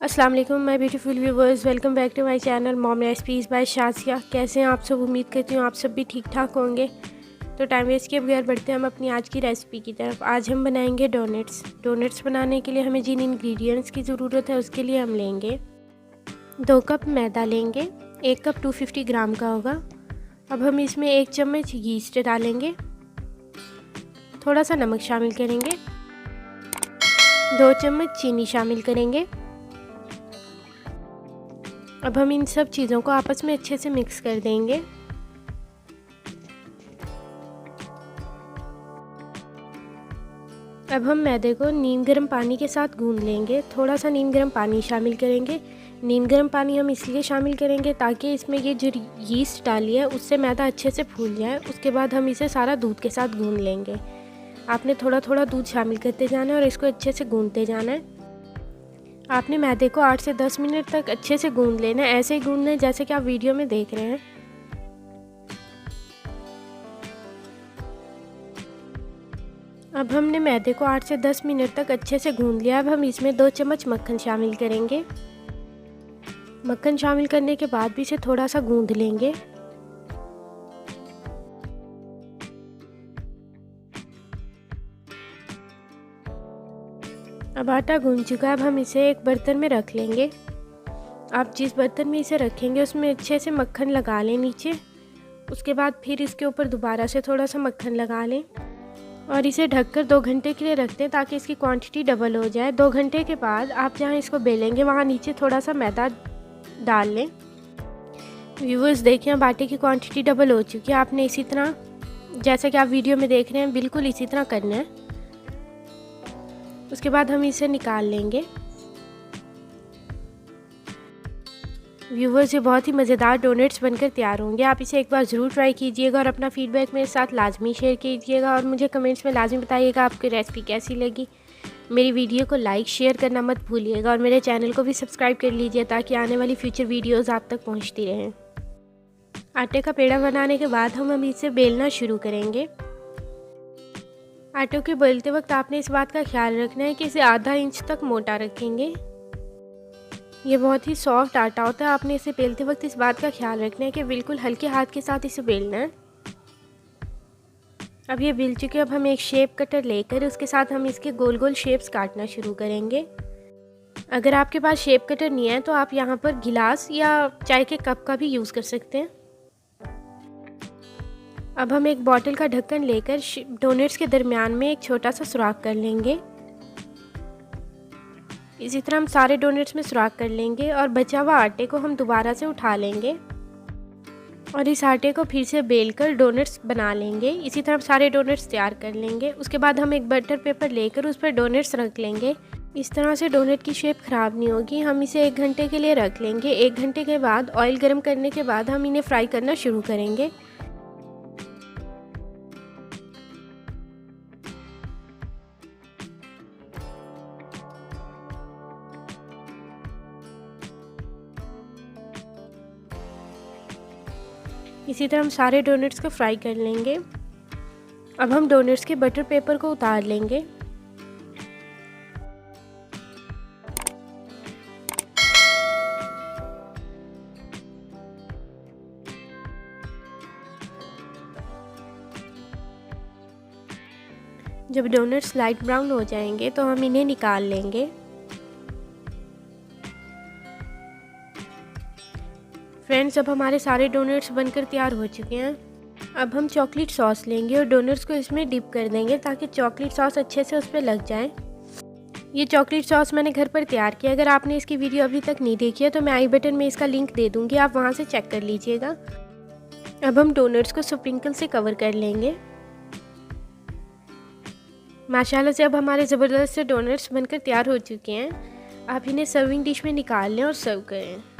अस्सलाम वालेकुम my beautiful viewers, welcome back to my channel mom recipes by Shazia. कैसे हैं आप सब? उम्मीद करती हूँ आप सब भी ठीक ठाक होंगे। तो टाइम वेस्ट किए बगैर बढ़ते हैं हम अपनी आज की रेसिपी की तरफ। आज हम बनाएंगे डोनट्स बनाने के लिए हमें जिन इंग्रेडिएंट्स की ज़रूरत है उसके लिए हम लेंगे 2 कप मैदा लेंगे, 1 कप 250 ग्राम का होगा। अब हम इसमें 1 चम्मच यीस्ट डालेंगे, थोड़ा सा नमक शामिल करेंगे, 2 चम्मच चीनी शामिल करेंगे। अब हम इन सब चीज़ों को आपस में अच्छे से मिक्स कर देंगे। अब हम मैदे को नीम गर्म पानी के साथ गूंद लेंगे, थोड़ा सा नीम गर्म पानी शामिल करेंगे। नीम गर्म पानी हम इसलिए शामिल करेंगे ताकि इसमें ये जो यीस्ट डाली है उससे मैदा अच्छे से फूल जाए। उसके बाद हम इसे सारा दूध के साथ गूंद लेंगे। आपने थोड़ा थोड़ा दूध शामिल करते जाना है और इसको अच्छे से गूंदते जाना है। आपने मैदे को 8 से 10 मिनट तक अच्छे से गूंद लेना है, ऐसे ही गूंदना है जैसे कि आप वीडियो में देख रहे हैं। अब हमने मैदे को 8 से 10 मिनट तक अच्छे से गूंद लिया। अब हम इसमें 2 चम्मच मक्खन शामिल करेंगे। मक्खन शामिल करने के बाद भी इसे थोड़ा सा गूंद लेंगे। अब आटा गूंद चुका है। अब हम इसे एक बर्तन में रख लेंगे। आप जिस बर्तन में इसे रखेंगे उसमें अच्छे से मक्खन लगा लें नीचे। उसके बाद फिर इसके ऊपर दोबारा से थोड़ा सा मक्खन लगा लें और इसे ढककर 2 घंटे के लिए रख दें ताकि इसकी क्वांटिटी डबल हो जाए। 2 घंटे के बाद आप जहाँ इसको बेलेंगे वहाँ नीचे थोड़ा सा मैदा डाल लें। व्यूअर्स देखिए, अब आटे की क्वांटिटी डबल हो चुकी है। आपने इसी तरह जैसा कि आप वीडियो में देख रहे हैं बिल्कुल इसी तरह करना है। उसके बाद हम इसे निकाल लेंगे। व्यूवर्स, ये बहुत ही मज़ेदार डोनट्स बनकर तैयार होंगे। आप इसे एक बार ज़रूर ट्राई कीजिएगा और अपना फीडबैक मेरे साथ लाजमी शेयर कीजिएगा और मुझे कमेंट्स में लाजमी बताइएगा आपकी रेसिपी कैसी लगी। मेरी वीडियो को लाइक शेयर करना मत भूलिएगा और मेरे चैनल को भी सब्सक्राइब कर लीजिए ताकि आने वाली फ्यूचर वीडियोज़ आप तक पहुँचती रहें। आटे का पेड़ा बनाने के बाद हम इसे बेलना शुरू करेंगे। आटे को बेलते वक्त आपने इस बात का ख्याल रखना है कि इसे आधा इंच तक मोटा रखेंगे। ये बहुत ही सॉफ्ट आटा होता है। आपने इसे बेलते वक्त इस बात का ख्याल रखना है कि बिल्कुल हल्के हाथ के साथ इसे बेलना है। अब ये बेल चुके। अब हम एक शेप कटर लेकर उसके साथ हम इसके गोल गोल शेप्स काटना शुरू करेंगे। अगर आपके पास शेप कटर नहीं है तो आप यहाँ पर गिलास या चाय के कप का भी यूज़ कर सकते हैं। अब हम एक बॉटल का ढक्कन लेकर डोनट्स के दरमियान में एक छोटा सा सुराख कर लेंगे। इसी तरह हम सारे डोनट्स में सुराख कर लेंगे और बचा हुआ आटे को हम दोबारा से उठा लेंगे और इस आटे को फिर से बेलकर डोनट्स बना लेंगे। इसी तरह हम सारे डोनट्स तैयार कर लेंगे। उसके बाद हम एक बटर पेपर लेकर उस पर डोनट्स रख लेंगे। इस तरह से डोनट की शेप ख़राब नहीं होगी। हम इसे 1 घंटे के लिए रख लेंगे। 1 घंटे के बाद ऑयल गर्म करने के बाद हम इन्हें फ्राई करना शुरू करेंगे। इसी तरह हम सारे डोनट्स को फ्राई कर लेंगे। अब हम डोनट्स के बटर पेपर को उतार लेंगे। जब डोनट्स लाइट ब्राउन हो जाएंगे तो हम इन्हें निकाल लेंगे। फ्रेंड्स, अब हमारे सारे डोनट्स बनकर तैयार हो चुके हैं। अब हम चॉकलेट सॉस लेंगे और डोनट्स को इसमें डिप कर देंगे ताकि चॉकलेट सॉस अच्छे से उस पर लग जाए। ये चॉकलेट सॉस मैंने घर पर तैयार किया। अगर आपने इसकी वीडियो अभी तक नहीं देखी है तो मैं आई बटन में इसका लिंक दे दूँगी, आप वहाँ से चेक कर लीजिएगा। अब हम डोनट्स को स्प्रिंकल से कवर कर लेंगे। माशाल्लाह से अब हमारे ज़बरदस्त से डोनट्स बनकर तैयार हो चुके हैं। आप इन्हें सर्विंग डिश में निकाल लें और सर्व करें।